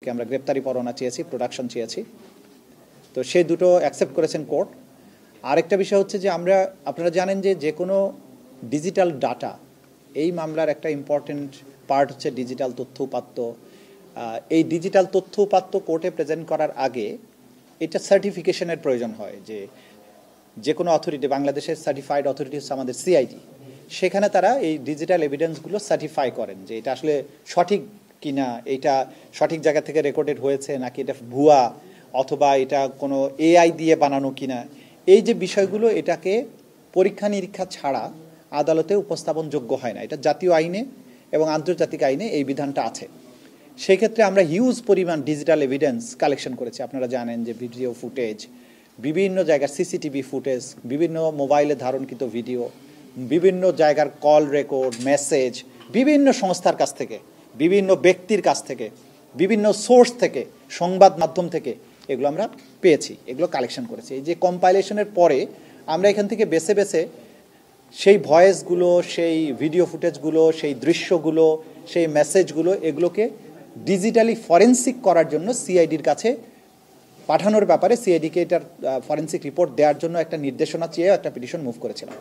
তাদেরকে আমরা গ্রেপ্তারি পরোয়ানা চেয়েছি, প্রোডাকশন চেয়েছি। তো সেই দুটো অ্যাকসেপ্ট করেছেন কোর্ট। আরেকটা বিষয় হচ্ছে যে আপনারা জানেন যে কোনো ডিজিটাল ডাটা, এই মামলার একটা ইম্পর্টেন্ট পার্ট হচ্ছে ডিজিটাল তথ্য উপাত্ত। এই ডিজিটাল তথ্য উপাত্ত কোর্টে প্রেজেন্ট করার আগে এটা সার্টিফিকেশনের প্রয়োজন হয়, যে কোনো অথরিটি, বাংলাদেশের সার্টিফাইড অথরিটি হচ্ছে আমাদের সিআইডি, সেখানে তারা এই ডিজিটাল এভিডেন্সগুলো সার্টিফাই করেন যে এটা আসলে সঠিক কিনা, এটা সঠিক জায়গা থেকে রেকর্ডেড হয়েছে নাকি এটা ভুয়া, অথবা এটা কোনো এআই দিয়ে বানানো কিনা। এই যে বিষয়গুলো, এটাকে পরীক্ষা নিরীক্ষা ছাড়া আদালতে উপস্থাপনযোগ্য হয় না। এটা জাতীয় আইনে এবং আন্তর্জাতিক আইনে এই বিধানটা আছে। সেই ক্ষেত্রে আমরা হিউজ পরিমাণ ডিজিটাল এভিডেন্স কালেকশন করেছি। আপনারা জানেন যে ভিডিও ফুটেজ, বিভিন্ন জায়গার সিসিটিভি ফুটেজ, বিভিন্ন মোবাইলে ধারণকৃত ভিডিও, বিভিন্ন জায়গার কল রেকর্ড, মেসেজ, বিভিন্ন সংস্থার কাছ থেকে, বিভিন্ন ব্যক্তির কাছ থেকে, বিভিন্ন সোর্স থেকে, সংবাদ মাধ্যম থেকে এগুলো আমরা পেয়েছি, এগুলো কালেকশন করেছি। এই যে কম্পাইলেশনের পরে আমরা এখান থেকে বেছে বেছে সেই ভয়েসগুলো, সেই ভিডিও ফুটেজগুলো, সেই দৃশ্যগুলো, সেই মেসেজগুলো, এগুলোকে ডিজিটালি ফরেন্সিক করার জন্য সিআইডির কাছে পাঠানোর ব্যাপারে সিআইডিকে এটার ফরেন্সিক রিপোর্ট দেওয়ার জন্য একটা নির্দেশনা চেয়ে একটা পিটিশন মুভ করেছিলাম।